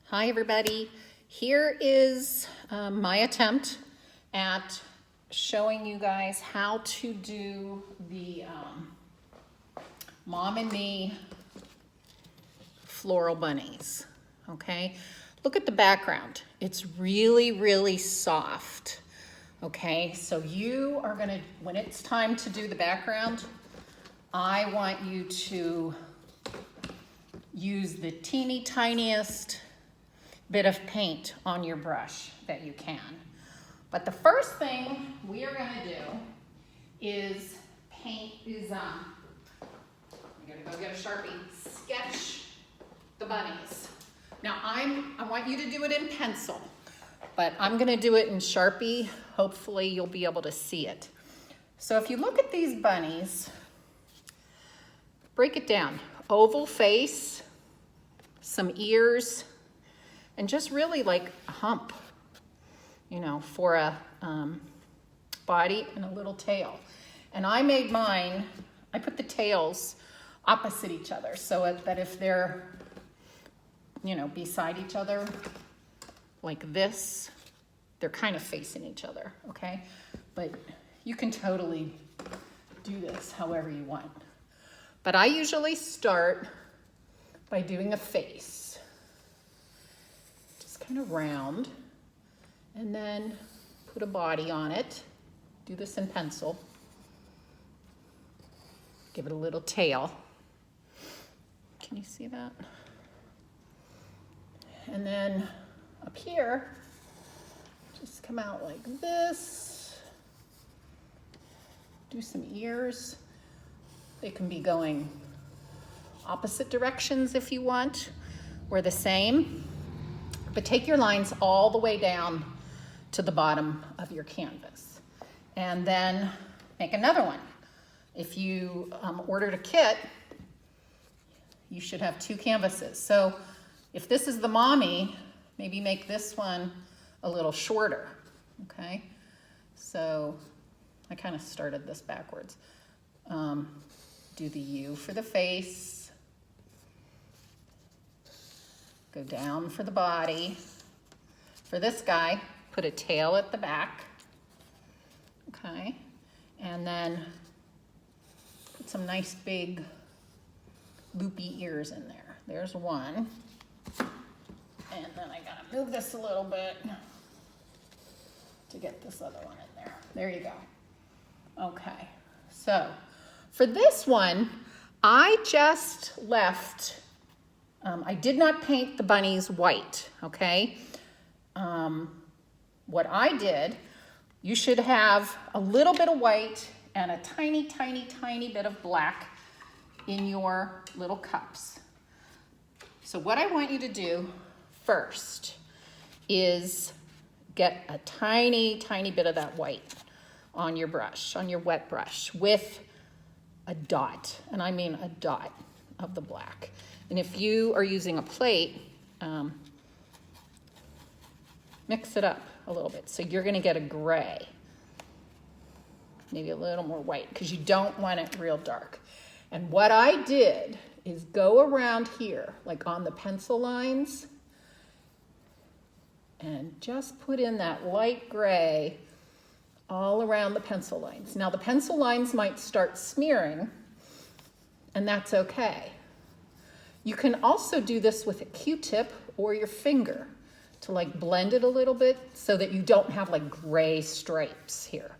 Hi everybody. Here is my attempt at showing you guys how to do the Mom and Me floral bunnies. Okay, look at the background. It's really soft. Okay, so you are gonna, when it's time to do the background, I want you to use the teeny tiniest bit of paint on your brush that you can. But the first thing we are going to do is I'm going to go get a Sharpie, sketch the bunnies. Now I want you to do it in pencil, but I'm going to do it in Sharpie. Hopefully you'll be able to see it. So if you look at these bunnies, break it down. Oval face, some ears, and just really like a hump, you know, for a body and a little tail. And I made mine, I put the tails opposite each other so that if they're, you know, beside each other like this, they're kind of facing each other, okay? But you can totally do this however you want. But I usually start by doing a face. Kind of round, and then put a body on it. Do this in pencil. Give it a little tail. Can you see that? And then up here, just come out like this. Do some ears. They can be going opposite directions if you want, or the same. But take your lines all the way down to the bottom of your canvas. And then make another one. If you ordered a kit, you should have 2 canvases. So if this is the mommy, maybe make this one a little shorter, okay? So I kind of started this backwards. Do the U for the face. Go down for the body. For this guy, put a tail at the back. Okay. And then put some nice big loopy ears in there. There's one. And then I gotta move this a little bit to get this other one in there. There you go. Okay. So for this one, I just left I did not paint the bunnies white, okay? What I did, you should have a little bit of white and a tiny bit of black in your little cups. So what I want you to do first is get a tiny bit of that white on your brush, on your wet brush, with a dot, and I mean a dot of the black. And if you are using a plate, mix it up a little bit. So you're gonna get a gray, maybe a little more white, because you don't want it real dark. And what I did is go around here, like on the pencil lines, and just put in that light gray all around the pencil lines. Now the pencil lines might start smearing, and that's okay. You can also do this with a Q-tip or your finger to like blend it a little bit so that you don't have like gray stripes here.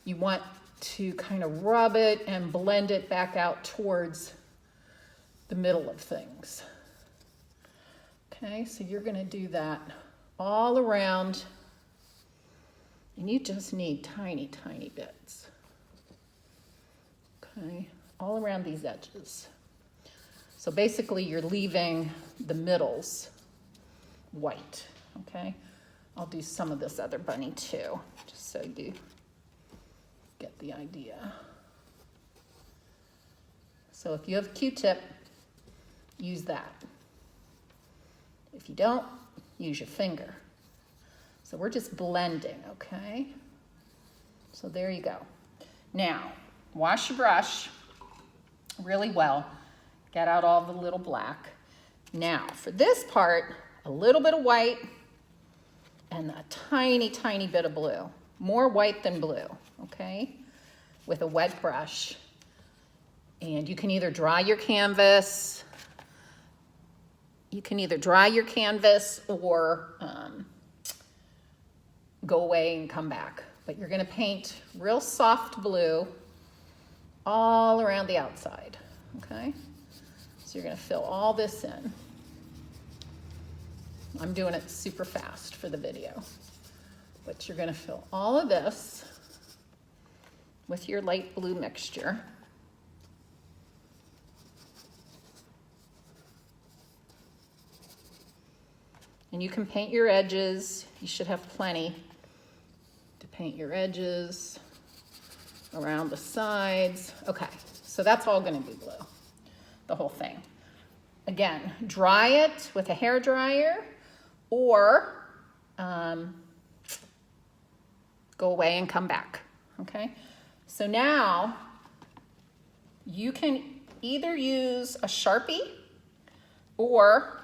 You want to kind of rub it and blend it back out towards the middle of things. Okay, so you're gonna do that all around, and you just need tiny bits. Okay, all around these edges. So basically you're leaving the middles white, okay? I'll do some of this other bunny too, just so you get the idea. So if you have a Q-tip, use that. If you don't, use your finger. So we're just blending, okay? So there you go. Now, wash your brush really well. Get out all the little black. Now, for this part, a little bit of white and a tiny, tiny bit of blue. More white than blue, okay? With a wet brush. And you can either dry your canvas, or go away and come back. But you're gonna paint real soft blue all around the outside, okay? So you're gonna fill all this in. I'm doing it super fast for the video. But you're gonna fill all of this with your light blue mixture. And you can paint your edges. You should have plenty to paint your edges around the sides. Okay, so that's all gonna be blue, the whole thing. Again, dry it with a hair dryer or go away and come back, okay? So now you can either use a Sharpie or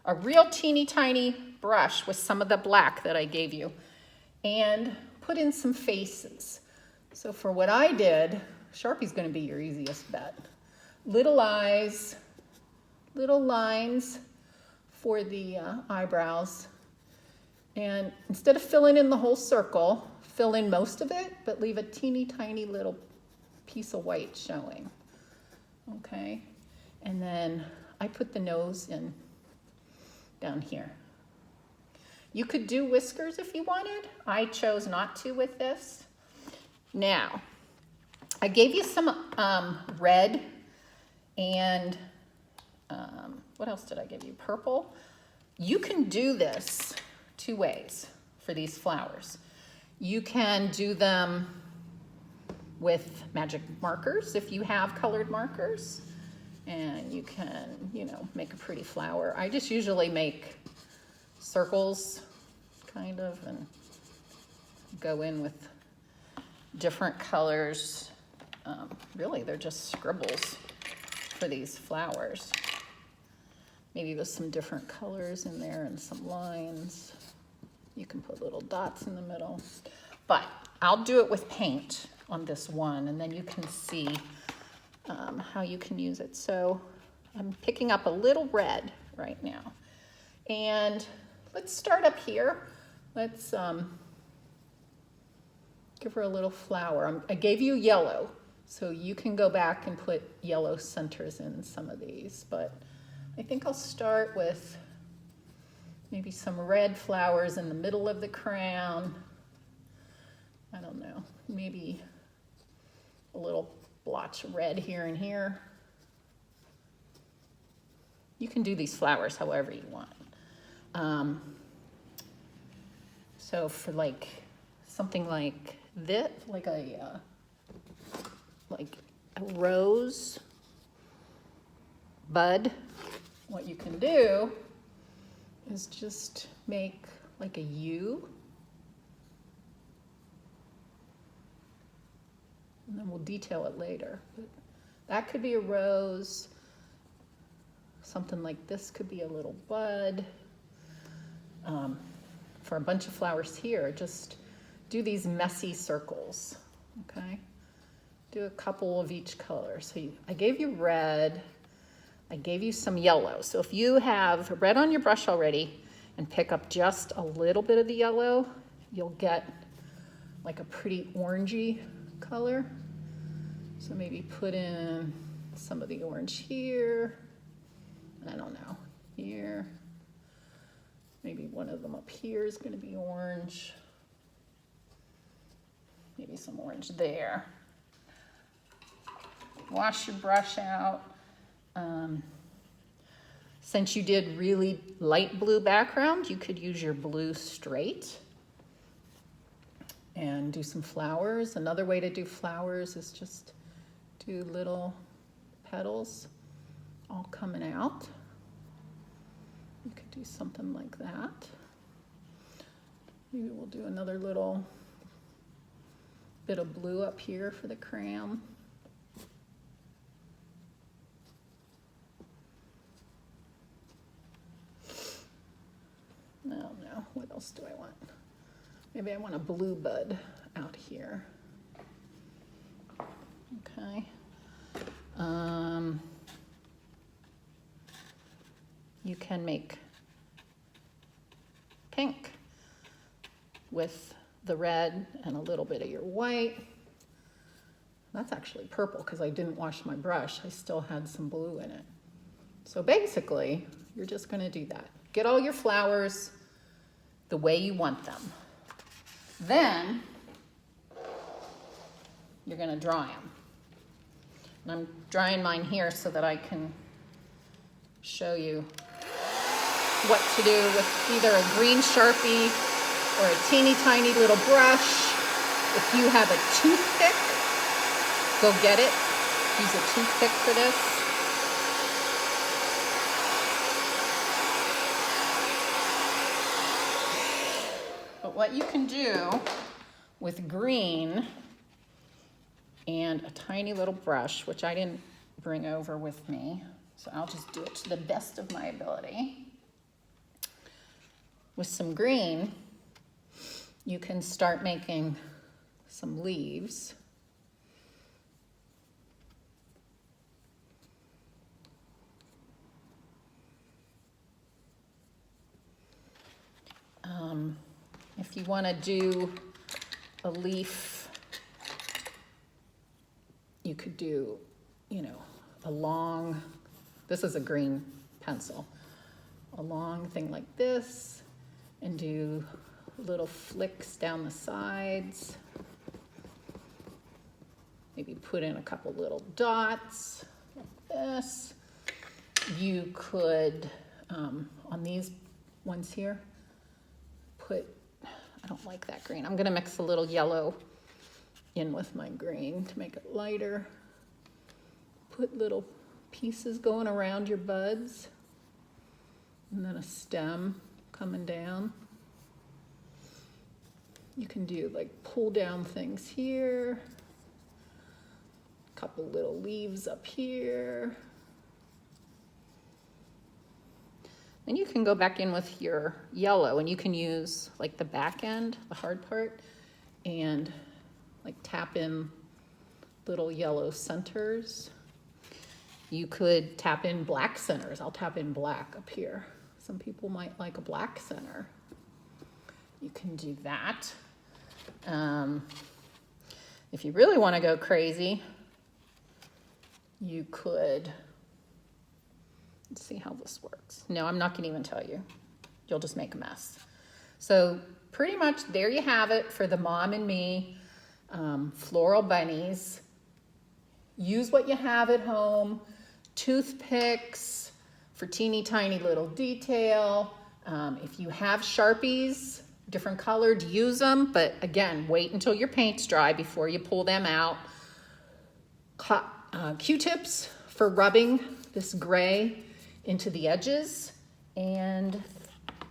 a real teeny tiny brush with some of the black that I gave you and put in some faces. So for what I did, Sharpie's gonna be your easiest bet. Little eyes, little lines for the eyebrows. And instead of filling in the whole circle, fill in most of it, but leave a teeny tiny little piece of white showing, okay? And then I put the nose in down here. You could do whiskers if you wanted. I chose not to with this. Now, I gave you some red and what else did I give you? Purple. You can do this two ways for these flowers. You can do them with magic markers if you have colored markers, and you can, you know, make a pretty flower. I just usually make circles, kind of, and go in with different colors. Really, they're just scribbles for these flowers. Maybe with some different colors in there and some lines. You can put little dots in the middle. But I'll do it with paint on this one, and then you can see how you can use it. So I'm picking up a little red right now. And let's start up here. Let's give her a little flower. I gave you yellow, so you can go back and put yellow centers in some of these, but I think I'll start with maybe some red flowers in the middle of the crown. I don't know, maybe a little blotch of red here and here. You can do these flowers however you want. So for like something like this, like a rose bud, what you can do is just make like a U. And then we'll detail it later. But that could be a rose. Something like this could be a little bud. For a bunch of flowers here, just do these messy circles, okay? Do a couple of each color. So I gave you red, I gave you some yellow. So if you have red on your brush already and pick up just a little bit of the yellow, you'll get like a pretty orangey color. So maybe put in some of the orange here. I don't know, here. Maybe one of them up here is going to be orange. Maybe some orange there. Wash your brush out. Since you did really light blue background, you could use your blue straight and do some flowers. Another way to do flowers is just do little petals all coming out. You could do something like that. Maybe we'll do another little bit of blue up here for the crown. what else do I want? Maybe I want a blue bud out here. Okay. You can make pink with the red and a little bit of your white. That's actually purple because I didn't wash my brush. I still had some blue in it. So basically, you're just gonna do that. Get all your flowers the way you want them. Then, you're gonna dry them. And I'm drying mine here so that I can show you what to do with either a green Sharpie or a teeny tiny little brush. If you have a toothpick, go get it. Use a toothpick for this. But what you can do with green and a tiny little brush, which I didn't bring over with me, so I'll just do it to the best of my ability. With some green, you can start making some leaves. If you want to do a leaf, you could do, you know, a long, this is a green pencil, a long thing like this, and do little flicks down the sides. Maybe put in a couple little dots like this. You could, on these ones here, put, I don't like that green. I'm gonna mix a little yellow in with my green to make it lighter. Put little pieces going around your buds, and then a stem coming down. You can do like pull down things here, a couple little leaves up here. Then you can go back in with your yellow, and you can use like the back end, the hard part, and like tap in little yellow centers. You could tap in black centers. I'll tap in black up here. Some people might like a black center. You can do that. If you really want to go crazy, you could, let's see how this works. No, I'm not going to even tell you. You'll just make a mess. So pretty much there you have it for the Mom and Me floral bunnies. Use what you have at home. Toothpicks for teeny tiny little detail. If you have Sharpies, different colored, use them. But again, wait until your paint's dry before you pull them out. Q-tips for rubbing this gray into the edges, and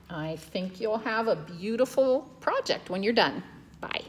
I think you'll have a beautiful project when you're done. Bye.